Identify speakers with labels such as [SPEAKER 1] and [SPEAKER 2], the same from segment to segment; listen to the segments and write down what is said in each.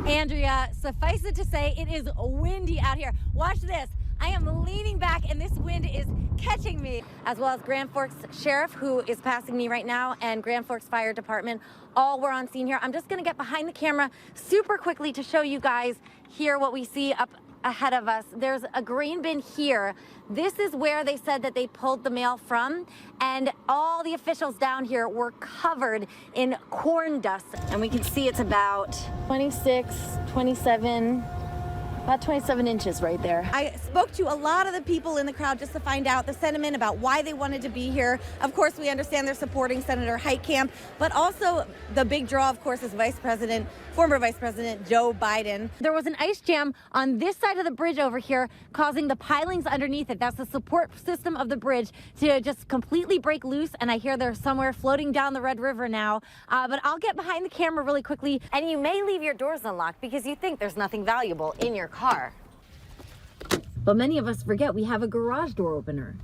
[SPEAKER 1] Andrea, suffice it to say, it is windy out here. Watch this. I am leaning back and this wind is catching me. As well as Grand Forks Sheriff, who is passing me right now, and Grand Forks Fire Department, all were on scene here. I'm just gonna get behind the camera super quickly to show you guys here what we see up ahead of us. There's a grain bin here. This is where they said that they pulled the mail from, and all the officials down here were covered in corn dust. And we can see it's about 26, 27, about 27 inches right there. I spoke to a lot of the people in the crowd just to find out the sentiment about why they wanted to be here. Of course, we understand they're supporting Senator Heitkamp, but also the big draw, of course, is former Vice President Joe Biden. There was an ice jam on this side of the bridge over here, causing the pilings underneath it. That's the support system of the bridge to just completely break loose. And I hear they're somewhere floating down the Red River now. But I'll get behind the camera really quickly. And you may leave your doors unlocked because you think there's nothing valuable in your car. But many of us forget we have a garage door opener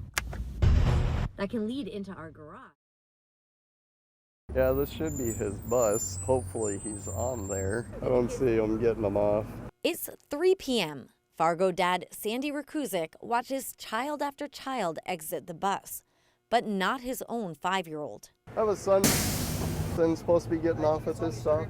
[SPEAKER 1] that can lead into our garage.
[SPEAKER 2] Yeah, this should be his bus. Hopefully he's on there. I don't see him getting them off.
[SPEAKER 1] It's 3 p.m. Fargo dad Sandy Rakuzik watches child after child exit the bus, but not his own 5-year-old.
[SPEAKER 2] I have a son that's supposed to be getting off at this stop.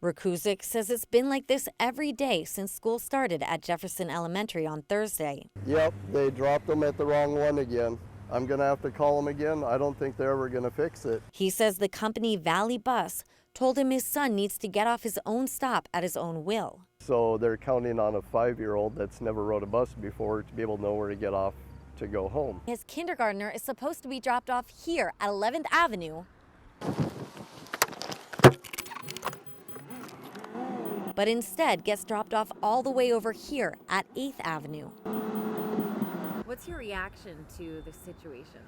[SPEAKER 1] Rakuzik says it's been like this every day since school started at Jefferson Elementary on Thursday.
[SPEAKER 2] Yep, they dropped them at the wrong one again. I'm going to have to call them again. I don't think they're ever going to fix it.
[SPEAKER 1] He says the company Valley Bus told him his son needs to get off his own stop at his own will.
[SPEAKER 2] So they're counting on a 5-year-old that's never rode a bus before to be able to know where to get off to go home.
[SPEAKER 1] His kindergartner is supposed to be dropped off here at 11th Avenue, but instead gets dropped off all the way over here at 8th Avenue. What's your reaction to the situation?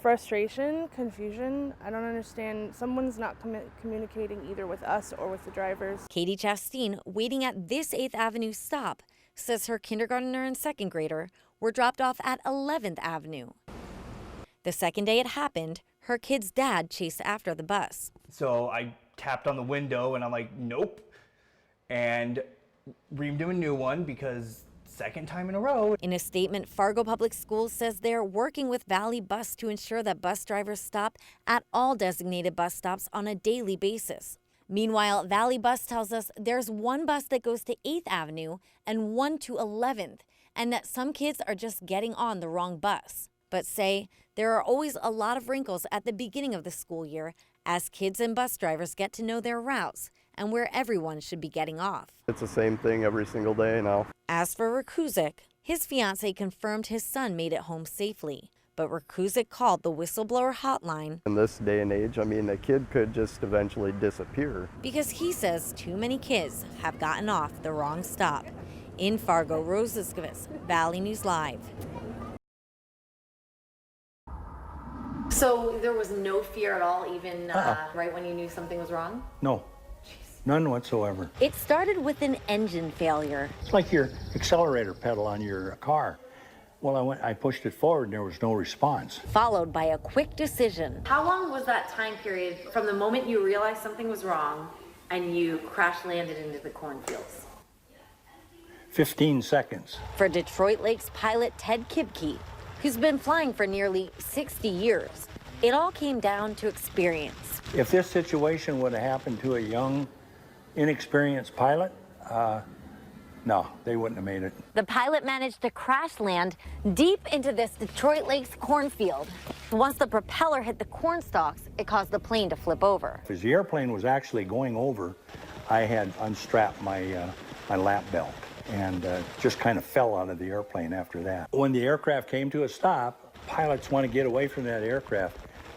[SPEAKER 3] Frustration, confusion. I don't understand. Someone's not communicating either with us or with the drivers.
[SPEAKER 1] Katie Chasteen, waiting at this 8th Avenue stop, says her kindergartner and second grader were dropped off at 11th Avenue. The second day it happened, her kid's dad chased after the bus.
[SPEAKER 4] So I tapped on the window and I'm like, nope. And reamed him a new one because second time in a row.
[SPEAKER 1] In a statement, Fargo Public Schools says they're working with Valley Bus to ensure that bus drivers stop at all designated bus stops on a daily basis. Meanwhile, Valley Bus tells us there's one bus that goes to 8th Avenue and one to 11th, and that some kids are just getting on the wrong bus. But say there are always a lot of wrinkles at the beginning of the school year as kids and bus drivers get to know their routes and where everyone should be getting off.
[SPEAKER 2] It's the same thing every single day now.
[SPEAKER 1] As for Rakuzik, his fiance confirmed his son made it home safely. But Rakuzik called the whistleblower hotline.
[SPEAKER 2] In this day and age, I mean, a kid could just eventually disappear.
[SPEAKER 1] Because he says too many kids have gotten off the wrong stop. In Fargo, Rose Itzcovitz, Valley News Live. So there was no fear at all, even right when you knew something was wrong?
[SPEAKER 5] No. None whatsoever.
[SPEAKER 1] It started with an engine failure.
[SPEAKER 5] It's like your accelerator pedal on your car. Well, I pushed it forward and there was no response.
[SPEAKER 1] Followed by a quick decision. How long was that time period from the moment you realized something was wrong and you crash landed into the cornfields?
[SPEAKER 5] 15 seconds.
[SPEAKER 1] For Detroit Lakes pilot Ted Kibke, who's been flying for nearly 60 years, it all came down to experience.
[SPEAKER 5] If this situation would have happened to a young, inexperienced pilot, no, they wouldn't have made it.
[SPEAKER 1] The pilot managed to crash land deep into this Detroit Lakes cornfield. Once the propeller hit the corn stalks, it caused the plane to flip over.
[SPEAKER 5] As the airplane was actually going over, I had unstrapped my lap belt and just kind of fell out of the airplane after that. When the aircraft came to a stop, pilots want to get away from that aircraft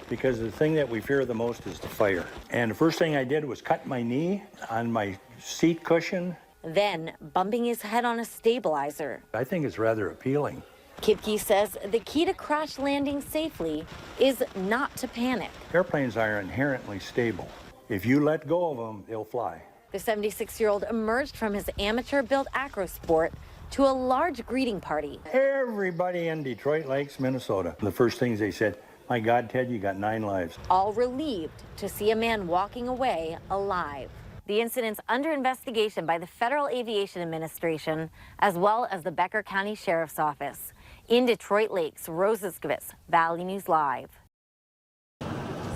[SPEAKER 5] because the thing that we fear the most is the fire. And the first thing I did was cut my knee on my seat cushion.
[SPEAKER 1] Then bumping his head on a stabilizer.
[SPEAKER 5] I think it's rather appealing.
[SPEAKER 1] Kipke says the key to crash landing safely is not to panic.
[SPEAKER 5] Airplanes are inherently stable. If you let go of them, they'll fly.
[SPEAKER 1] The 76-year-old emerged from his amateur-built acro sport to a large greeting party.
[SPEAKER 5] Everybody in Detroit Lakes, Minnesota, the first things they said, "My God, Ted, you got 9 lives."
[SPEAKER 1] All relieved to see a man walking away alive. The incident's under investigation by the Federal Aviation Administration, as well as the Becker County Sheriff's Office. In Detroit Lakes, Itzcovitz, Valley News Live.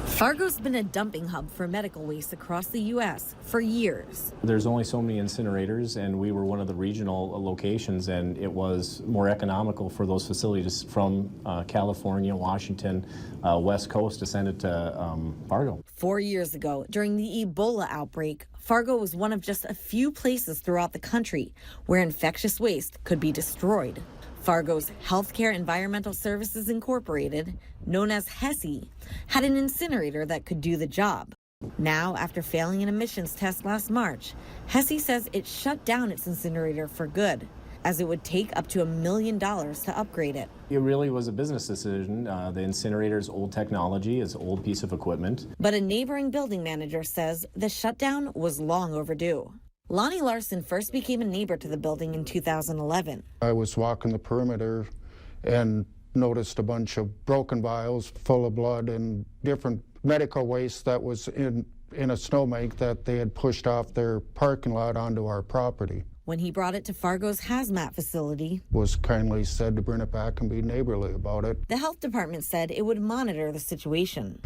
[SPEAKER 1] Fargo's been a dumping hub for medical waste across the U.S. for years.
[SPEAKER 6] There's only so many incinerators, and we were one of the regional locations, and it was more economical for those facilities from California, Washington, West Coast to send it to Fargo. 4 years ago, during the Ebola outbreak, Fargo was one of just a few places throughout the country where infectious waste could be destroyed. Fargo's Healthcare Environmental Services Incorporated, known as HESI, had an incinerator that could do the job. Now, after failing an emissions test last March, HESI says it shut down its incinerator for good, as it would take up to $1 million to upgrade it. It really was a business decision. The incinerator is old technology, it's an old piece of equipment.
[SPEAKER 1] But a neighboring building manager says the shutdown was long overdue. Lonnie Larson first became a neighbor to the building in 2011.
[SPEAKER 7] I was walking the perimeter and noticed a bunch of broken vials full of blood and different medical waste that was in a snowbank that they had pushed off their parking lot onto our property.
[SPEAKER 1] When he brought it to Fargo's hazmat facility,
[SPEAKER 7] Was kindly said to bring it back and be neighborly about it.
[SPEAKER 1] the health department said it would monitor the situation.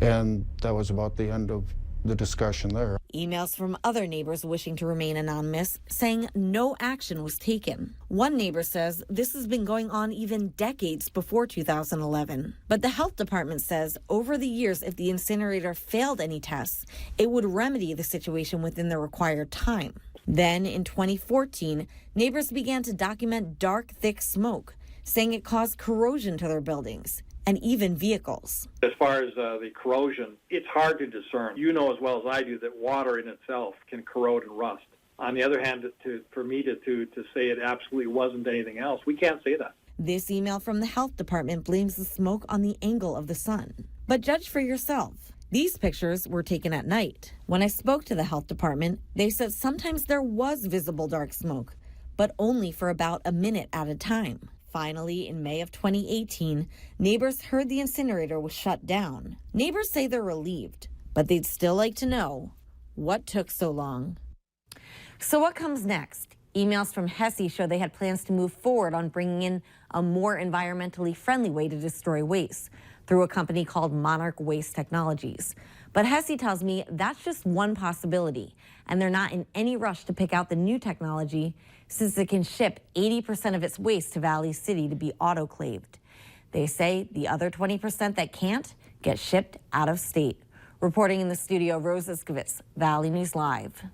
[SPEAKER 7] And that was about the end of the discussion there.
[SPEAKER 1] Emails from other neighbors wishing to remain anonymous, saying no action was taken. One neighbor says this has been going on even decades before 2011. But the health department says over the years, if the incinerator failed any tests, it would remedy the situation within the required time. Then in 2014, neighbors began to document dark, thick smoke, saying it caused corrosion to their buildings and even vehicles.
[SPEAKER 8] As far as the corrosion, it's hard to discern. You know as well as I do that water in itself can corrode and rust. On the other hand, for me to say it absolutely wasn't anything else, we can't say that.
[SPEAKER 1] This email from the health department blames the smoke on the angle of the sun. But judge for yourself. These pictures were taken at night. When I spoke to the health department, they said sometimes there was visible dark smoke, but only for about a minute at a time. Finally, in May of 2018, neighbors heard the incinerator was shut down. Neighbors say they're relieved, but they'd still like to know what took so long. So what comes next? Emails from HESI show they had plans to move forward on bringing in a more environmentally friendly way to destroy waste through a company called Monarch Waste Technologies. But HESI tells me that's just one possibility, and they're not in any rush to pick out the new technology since it can ship 80% of its waste to Valley City to be autoclaved. They say the other 20% that can't get shipped out of state. Reporting in the studio, Itzcovitz, Valley News Live.